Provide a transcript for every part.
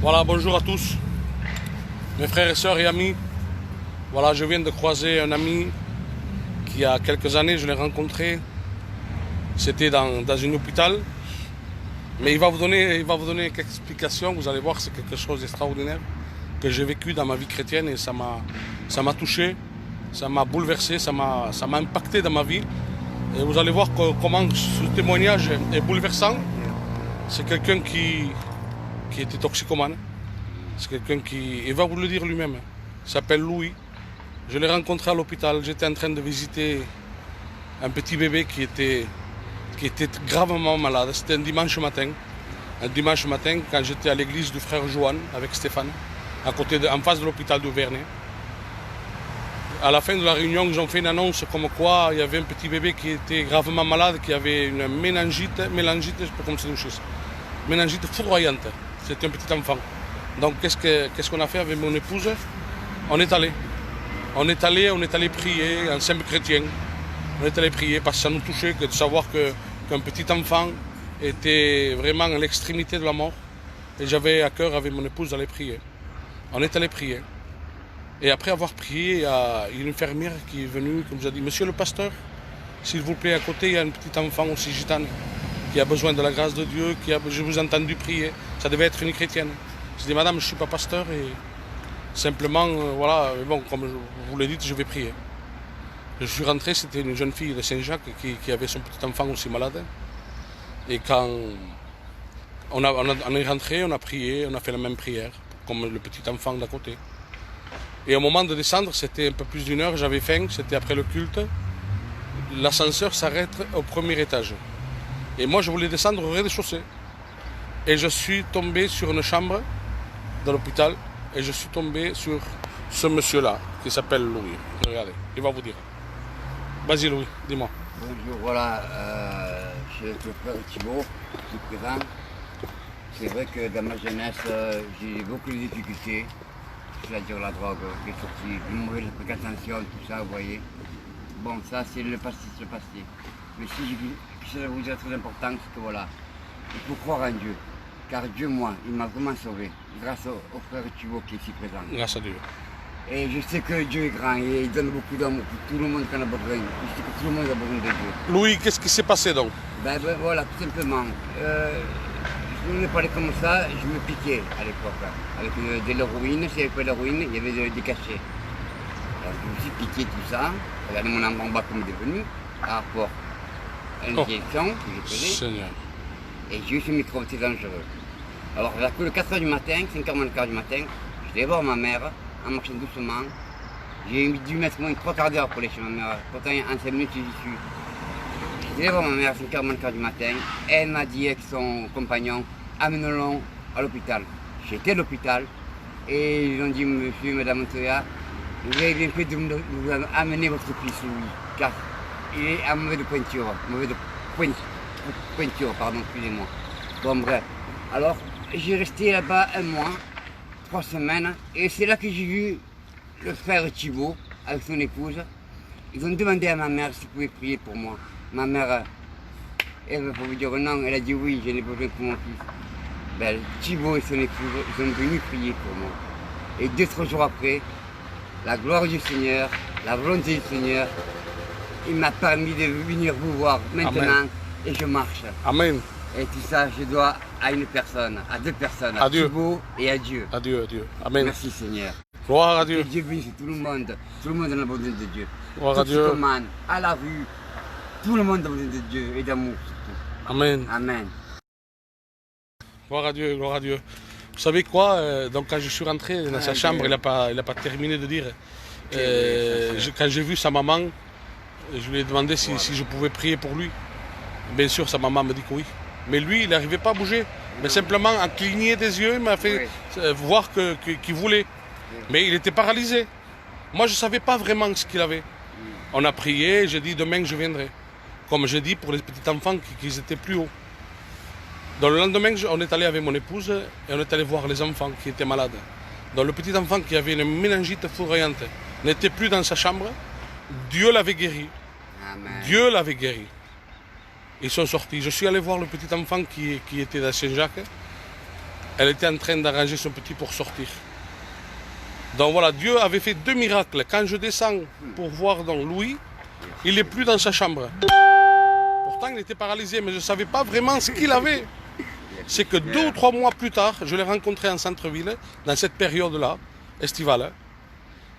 Voilà, bonjour à tous, mes frères et sœurs et amis. Voilà, je viens de croiser un ami qui, il y a quelques années, je l'ai rencontré. C'était dans un hôpital. Mais il va vous donner quelques explications. Vous allez voir, c'est quelque chose d'extraordinaire que j'ai vécu dans ma vie chrétienne et ça m'a touché, ça m'a bouleversé, ça m'a impacté dans ma vie. Et vous allez voir comment ce témoignage est bouleversant. C'est quelqu'un qui était toxicomane. C'est quelqu'un qui... Il va vous le dire lui-même. Il s'appelle Louis. Je l'ai rencontré à l'hôpital. J'étais en train de visiter un petit bébé qui était gravement malade. C'était un dimanche matin. Un dimanche matin, quand j'étais à l'église du frère Johan avec Stéphane, en face de l'hôpital d'Auvergne. À la fin de la réunion, ils ont fait une annonce comme quoi il y avait un petit bébé qui était gravement malade, qui avait une méningite, je ne sais pas comment c'est une chose, méningite foudroyante. C'était un petit enfant. Donc qu'est-ce qu'on a fait avec mon épouse? On est allé prier, en simple chrétien. On est allé prier parce que ça nous touchait que de savoir qu'un petit enfant était vraiment à l'extrémité de la mort. Et j'avais à cœur avec mon épouse d'aller prier. On est allé prier. Et après avoir prié, il y a une infirmière qui est venue, qui nous a dit: Monsieur le pasteur, s'il vous plaît, à côté, il y a un petit enfant aussi gitane qui a besoin de la grâce de Dieu, je vous ai entendu prier. Ça devait être une chrétienne. Je dis: Madame, je ne suis pas pasteur et simplement, voilà, bon, comme vous le dites, je vais prier. Je suis rentré, c'était une jeune fille de Saint-Jacques qui avait son petit enfant aussi malade. Et quand on est rentré, on a prié, on a fait la même prière, comme le petit enfant d'à côté. Et au moment de descendre, c'était un peu plus d'une heure, j'avais faim, c'était après le culte. L'ascenseur s'arrête au premier étage. Et moi, je voulais descendre au rez-de-chaussée. Et je suis tombé sur une chambre de l'hôpital et je suis tombé sur ce monsieur-là qui s'appelle Louis. Regardez, il va vous dire. Vas-y Louis, dis-moi. Bonjour, voilà, je suis le frère Thibault, je suis présent. C'est vrai que dans ma jeunesse, j'ai eu beaucoup de difficultés, c'est-à-dire la drogue, les sorties, une mauvaise fréquentation, tout ça, vous voyez. Bon, ça c'est le passé, c'est le passé. Mais si je vais vous dire très important, c'est que voilà, il faut croire en Dieu. Car Dieu, moi, il m'a vraiment sauvé, grâce au frère Thibault qui est ici présent. Grâce à Dieu. Et je sais que Dieu est grand et il donne beaucoup d'amour pour tout le monde qui en a besoin. Je sais que tout le monde a besoin de Dieu. Louis, qu'est-ce qui s'est passé donc? Ben voilà, tout simplement. Je me parlais comme ça, je me piquais à l'époque. Avec de l'héroïne, s'il n'y avait pas d'héroïne, il y avait des cachets. Alors je me suis piqué tout ça. Regardez mon enfant en bas comme il est devenu, par rapport à l'injection que j'ai posée. Seigneur. Et j'ai eu ce microbe, c'est dangereux. Alors vers le 4h du matin, 5h moins le quart du matin, je vais voir ma mère, en marchant doucement. J'ai dû mettre moins 3 quarts d'heure pour aller chez ma mère. Pourtant, en 5 minutes, j'y suis. Je vais voir ma mère à 5h moins le quart du matin. Elle m'a dit avec son compagnon, amenons-le à l'hôpital. J'étais à l'hôpital et ils ont dit: Monsieur, Madame Montoya, vous avez bien fait de nous amener votre fils, Louis, car il est à mauvais de pointure, pardon, excusez-moi. Bon, bref. Alors, j'ai resté là-bas 1 mois, 3 semaines, et c'est là que j'ai vu le frère Thibault avec son épouse. Ils ont demandé à ma mère s'ils pouvaient prier pour moi. Ma mère, elle, pour vous dire non, elle a dit oui, je n'ai besoin pour mon fils. Ben, Thibault et son épouse, ils sont venus prier pour moi. Et 2-3 jours après, la gloire du Seigneur, la volonté du Seigneur, il m'a permis de venir vous voir maintenant. Amen. Et je marche. Amen. Et tout ça, je dois à une personne, à 2 personnes, à Dieu. Thibault et à Dieu. À Dieu, à Dieu. Amen. Merci Seigneur. Gloire à Dieu. Que Dieu bénisse tout le monde en a besoin de Dieu. Gloire à Dieu. À la rue, tout le monde a besoin de Dieu et d'amour surtout. Amen. Amen. Gloire à Dieu, gloire à Dieu. Vous savez quoi, donc quand je suis rentré dans sa chambre, il n'a pas terminé de dire. Quand j'ai vu sa maman, je lui ai demandé si je pouvais prier pour lui. Bien sûr, sa maman me dit que oui. Mais lui, il n'arrivait pas à bouger. Mais simplement, en clignant des yeux, il m'a fait voir qu'il voulait. Mais il était paralysé. Moi, je ne savais pas vraiment ce qu'il avait. On a prié, j'ai dit demain je viendrai. Comme j'ai dit pour les petits enfants qui étaient plus hauts. Donc le lendemain, on est allé avec mon épouse et on est allé voir les enfants qui étaient malades. Donc le petit enfant qui avait une méningite foudroyante n'était plus dans sa chambre. Dieu l'avait guéri. Amen. Dieu l'avait guéri. Ils sont sortis. Je suis allé voir le petit enfant qui était à Saint-Jacques. Elle était en train d'arranger son petit pour sortir. Donc voilà, Dieu avait fait 2 miracles. Quand je descends pour voir donc Louis, il n'est plus dans sa chambre. Pourtant, il était paralysé, mais je ne savais pas vraiment ce qu'il avait. C'est que 2 ou 3 mois plus tard, je l'ai rencontré en centre-ville, dans cette période-là, estivale.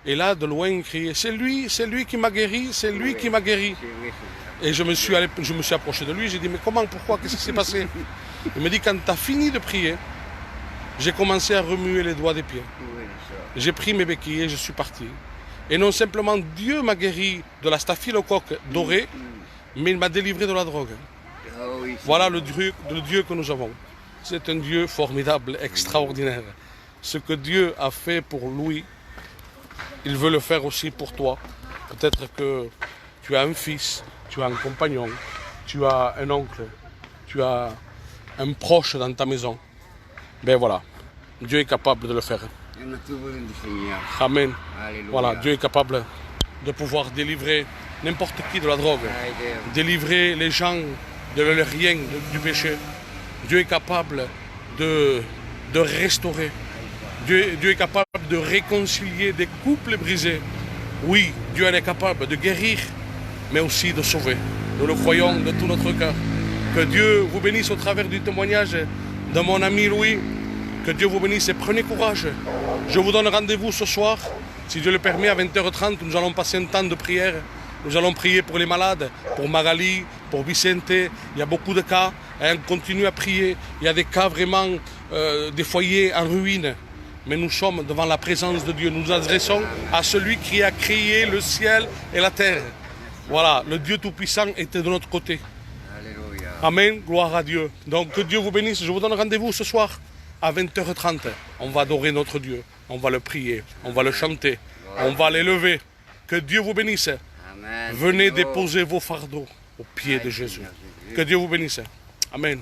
Et là, de loin, il criait, c'est lui qui m'a guéri, c'est lui qui m'a guéri. Et je me suis approché de lui, j'ai dit, mais comment, pourquoi, qu'est-ce qui s'est passé? Il me dit, quand tu as fini de prier, j'ai commencé à remuer les doigts des pieds. J'ai pris mes béquilles et je suis parti. Et non simplement Dieu m'a guéri de la staphylocoque dorée, mais il m'a délivré de la drogue. Voilà le Dieu que nous avons. C'est un Dieu formidable, extraordinaire. Ce que Dieu a fait pour Louis, il veut le faire aussi pour toi. Peut-être que tu as un fils, tu as un compagnon, tu as un oncle, tu as un proche dans ta maison. Ben voilà, Dieu est capable de le faire. Amen. Alléluia. Voilà, Dieu est capable de pouvoir délivrer n'importe qui de la drogue, délivrer les gens de leur rien, du péché. Dieu est capable de restaurer. Dieu est capable de réconcilier des couples brisés. Oui, Dieu est capable de guérir, mais aussi de sauver. Nous le croyons de tout notre cœur. Que Dieu vous bénisse au travers du témoignage de mon ami Louis. Que Dieu vous bénisse et prenez courage. Je vous donne rendez-vous ce soir. Si Dieu le permet, à 20h30, nous allons passer un temps de prière. Nous allons prier pour les malades, pour Magali, pour Vicente. Il y a beaucoup de cas. Et on continue à prier. Il y a des cas vraiment, des foyers en ruine. Mais nous sommes devant la présence de Dieu. Nous nous adressons à celui qui a créé le ciel et la terre. Voilà, le Dieu Tout-Puissant était de notre côté. Alléluia. Amen, gloire à Dieu. Donc que Dieu vous bénisse. Je vous donne rendez-vous ce soir à 20h30. On va adorer notre Dieu. On va le prier. On va le chanter. On va l'élever. Que Dieu vous bénisse. Amen. Venez déposer vos fardeaux au pied de Jésus. Que Dieu vous bénisse. Amen.